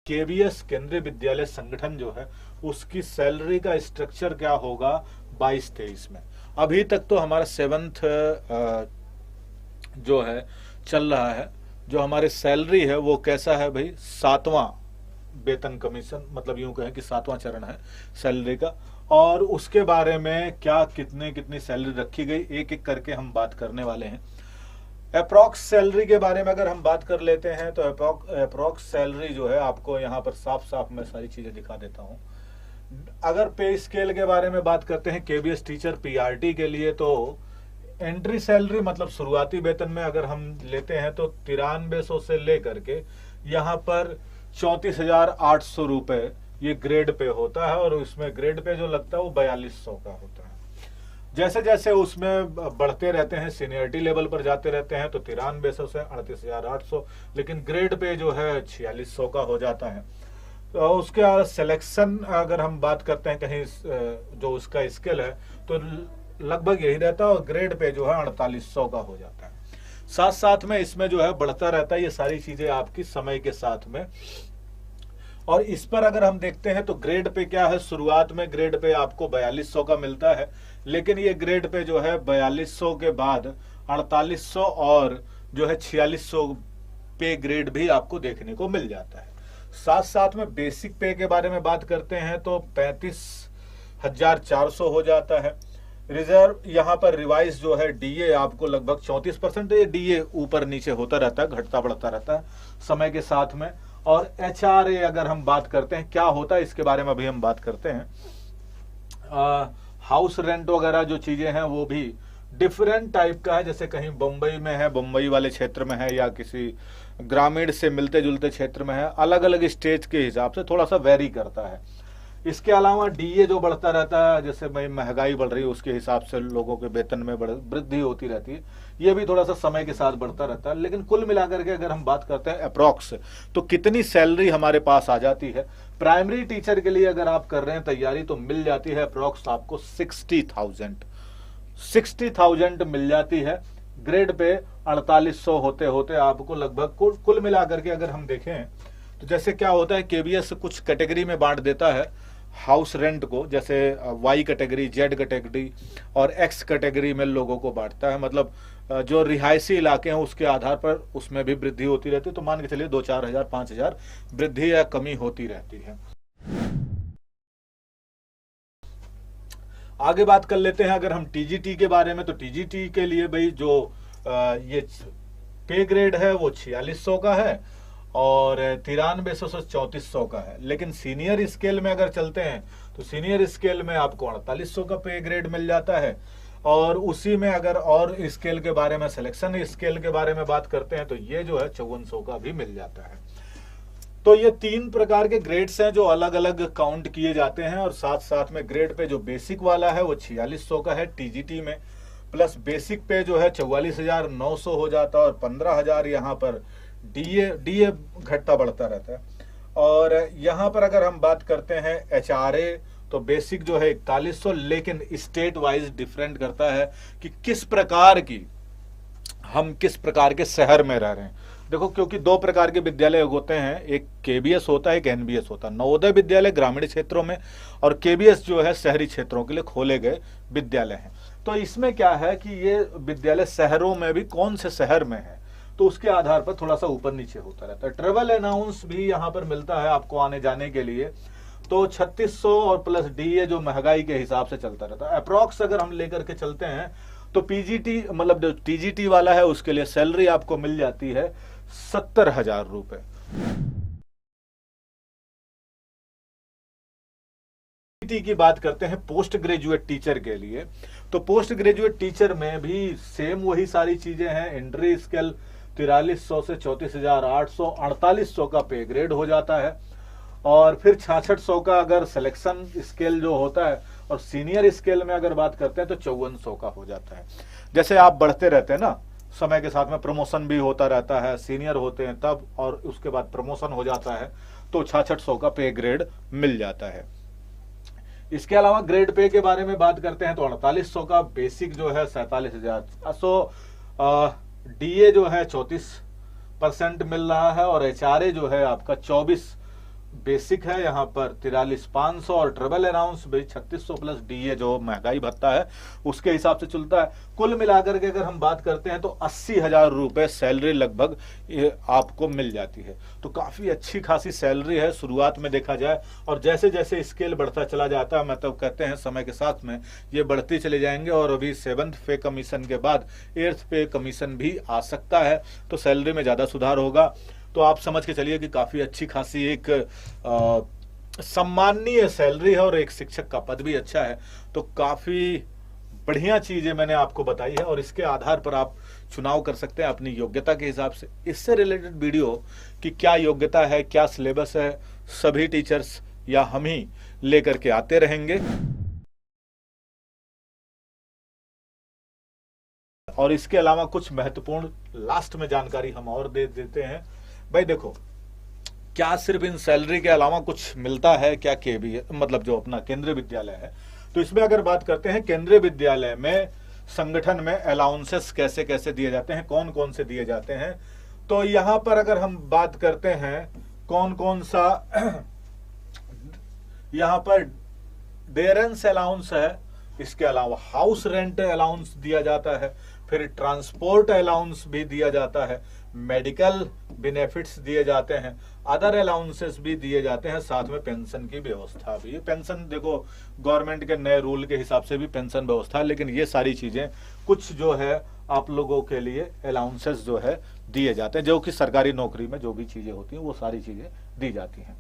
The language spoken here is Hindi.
केवीएस केंद्रीय विद्यालय संगठन जो है उसकी सैलरी का स्ट्रक्चर क्या होगा 22-23 में। अभी तक तो हमारा 7th जो है चल रहा है, जो हमारी सैलरी है वो कैसा है भाई, 7वां वेतन कमीशन, मतलब यूं कहें कि 7वां चरण है सैलरी का। और उसके बारे में क्या कितनी सैलरी रखी गई, एक एक करके हम बात करने वाले हैं। अप्रॉक्स सैलरी के बारे में अगर हम बात कर लेते हैं तो अप्रॉक्स सैलरी जो है आपको यहाँ पर साफ साफ मैं सारी चीजें दिखा देता हूँ। अगर पे स्केल के बारे में बात करते हैं केबीएस टीचर पीआरटी के लिए, तो एंट्री सैलरी मतलब शुरुआती वेतन में अगर हम लेते हैं तो 9300 से लेकर के यहाँ पर 34,800 रुपए ये ग्रेड पे होता है, और उसमें ग्रेड पे जो लगता है वो 4200 का होता है। जैसे जैसे उसमें बढ़ते रहते हैं, सीनियरिटी लेवल पर जाते रहते हैं, तो 9300 से 38,800, लेकिन ग्रेड पे जो है 4600 का हो जाता है। तो उसके बाद सिलेक्शन अगर हम बात करते हैं कहीं जो उसका स्केल है तो लगभग यही रहता है, और ग्रेड पे जो है 4800 का हो जाता है। साथ साथ में इसमें जो है बढ़ता रहता है, ये सारी चीजें आपकी समय के साथ में। और इस पर अगर हम देखते हैं तो ग्रेड पे क्या है, शुरुआत में ग्रेड पे आपको 4200 का मिलता है, लेकिन ये ग्रेड पे जो है 4200 के बाद 4800 और जो है 4600 पे ग्रेड भी आपको देखने को मिल जाता है। साथ साथ में बेसिक पे के बारे में बात करते हैं तो 35,400 हो जाता है। रिजर्व यहाँ पर रिवाइज जो है डीए आपको लगभग 34%, ये डीए ऊपर नीचे होता रहता है, घटता बढ़ता रहता है समय के साथ में। और एचआरए अगर हम बात करते हैं क्या होता है इसके बारे में अभी हम बात करते हैं। हाउस रेंट वगैरह जो चीजें हैं वो भी डिफरेंट टाइप का है, जैसे कहीं बम्बई में है, बम्बई वाले क्षेत्र में है, या किसी ग्रामीण से मिलते जुलते क्षेत्र में है, अलग अलग स्टेज के हिसाब से थोड़ा सा वेरी करता है। इसके अलावा डीए जो बढ़ता रहता है, जैसे भाई महंगाई बढ़ रही है उसके हिसाब से लोगों के वेतन में वृद्धि होती रहती है, ये भी थोड़ा सा समय के साथ बढ़ता रहता है। लेकिन कुल मिलाकर के अगर हम बात करते हैं अप्रॉक्स, तो कितनी सैलरी हमारे पास आ जाती है प्राइमरी टीचर के लिए अगर आप कर रहे हैं तैयारी, तो मिल जाती है अप्रॉक्स आपको 60,000 मिल जाती है। ग्रेड पे 4800 होते होते आपको लगभग कुल मिलाकर के अगर हम देखें तो जैसे क्या होता है, केबीएस कुछ कैटेगरी में बांट देता है हाउस रेंट को, जैसे वाई कैटेगरी, जेड कैटेगरी और एक्स कैटेगरी में लोगों को बांटता है। मतलब जो रिहायशी इलाके हैं उसके आधार पर उसमें भी वृद्धि होती रहती है, तो मान के चलिए 2-4 हजार 5 हजार वृद्धि या कमी होती रहती है। आगे बात कर लेते हैं अगर हम टीजीटी के बारे में, तो टीजीटी के लिए भाई जो ये पे ग्रेड है वो 4600 का है और 9300 से 3400 का है। लेकिन सीनियर स्केल में अगर चलते हैं तो सीनियर स्केल में आपको 4800 का पे ग्रेड मिल जाता है। और उसी में अगर और स्केल के बारे में, सिलेक्शन स्केल के बारे में बात करते हैं तो ये जो है 5400 का भी मिल जाता है। तो ये 3 प्रकार के ग्रेड्स हैं जो अलग अलग काउंट किए जाते हैं। और साथ साथ में ग्रेड पे जो बेसिक वाला है वो 4600 का है टीजीटी में, प्लस बेसिक पे जो है 44,900 हो जाता है, और 15,000 यहाँ पर डीए घटता बढ़ता रहता है। और यहाँ पर अगर हम बात करते हैं एचआरए, तो बेसिक जो है 4100, लेकिन स्टेट वाइज डिफरेंट करता है कि किस प्रकार के शहर में रह रहे हैं। देखो, क्योंकि 2 प्रकार के विद्यालय होते हैं, एक केबीएस होता है, एक एनबीएस होता है। नवोदय विद्यालय ग्रामीण क्षेत्रों में और केबीएस जो है शहरी क्षेत्रों के लिए खोले गए विद्यालय हैं। तो इसमें क्या है कि ये विद्यालय शहरों में भी कौन से शहर में है तो उसके आधार पर थोड़ा सा ऊपर नीचे होता रहता है। ट्रेवल अलाउंस भी यहाँ पर मिलता है आपको आने जाने के लिए, तो 3600 और प्लस डीए जो महंगाई के हिसाब से चलता रहता है। अप्रॉक्स अगर हम लेकर के चलते हैं तो पीजीटी मतलब जो टीजीटी वाला है उसके लिए सैलरी आपको मिल जाती है 70,000 रुपए। की बात करते हैं पोस्ट ग्रेजुएट टीचर के लिए, तो पोस्ट ग्रेजुएट टीचर में भी सेम वही सारी चीजें हैं। एंट्री स्केल 4300 से 34,800, 4800 का पे ग्रेड हो जाता है, और फिर 6600 का अगर सिलेक्शन स्केल जो होता है, और सीनियर स्केल में अगर बात करते हैं तो 5400 का हो जाता है। जैसे आप बढ़ते रहते हैं ना, समय के साथ में प्रमोशन भी होता रहता है, सीनियर होते हैं तब, और उसके बाद प्रमोशन हो जाता है, तो 6600 का पे ग्रेड मिल जाता है। इसके अलावा ग्रेड पे के बारे में बात करते हैं तो 4800 का बेसिक जो है 47,000, डीए जो है 34% मिल रहा है, और एचआरए जो है आपका बेसिक है यहाँ पर 43,500 और ट्रिपल अलाउंस भाई 3600 प्लस डीए जो महंगाई भत्ता है उसके हिसाब से चलता है। कुल मिलाकर के अगर हम बात करते हैं तो 80,000 रुपए सैलरी लगभग ये आपको मिल जाती है। तो काफी अच्छी खासी सैलरी है शुरुआत में देखा जाए, और जैसे जैसे स्केल बढ़ता चला जाता है मतलब कहते हैं समय के साथ में ये बढ़ती चले जाएंगे, और अभी 7th पे कमीशन के बाद 8th पे कमीशन भी आ सकता है, तो सैलरी में ज्यादा सुधार होगा। तो आप समझ के चलिए कि काफी अच्छी खासी एक सम्माननीय सैलरी है, और एक शिक्षक का पद भी अच्छा है। तो काफी बढ़िया चीजें मैंने आपको बताई है, और इसके आधार पर आप चुनाव कर सकते हैं अपनी योग्यता के हिसाब से। इससे रिलेटेड वीडियो कि क्या योग्यता है, क्या सिलेबस है, सभी टीचर्स या हम ही लेकर के आते रहेंगे। और इसके अलावा कुछ महत्वपूर्ण लास्ट में जानकारी हम और दे देते हैं। भाई देखो, क्या सिर्फ इन सैलरी के अलावा कुछ मिलता है क्या केबी मतलब जो अपना केंद्रीय विद्यालय है, तो इसमें अगर बात करते हैं केंद्रीय विद्यालय में संगठन में अलाउंसेस कैसे कैसे दिए जाते हैं, कौन कौन से दिए जाते हैं, तो यहां पर अगर हम बात करते हैं कौन कौन सा यहां पर डेरेंस अलाउंस है, इसके अलावा हाउस रेंट अलाउंस दिया जाता है, फिर ट्रांसपोर्ट अलाउंस भी दिया जाता है, मेडिकल बेनिफिट्स दिए जाते हैं, अदर अलाउंसेस भी दिए जाते हैं, साथ में पेंशन की व्यवस्था भी। पेंशन देखो गवर्नमेंट के नए रूल के हिसाब से भी पेंशन व्यवस्था है, लेकिन ये सारी चीजें कुछ जो है आप लोगों के लिए अलाउंसेस जो है दिए जाते हैं, जो कि सरकारी नौकरी में जो भी चीजें होती हैं वो सारी चीजें दी जाती हैं।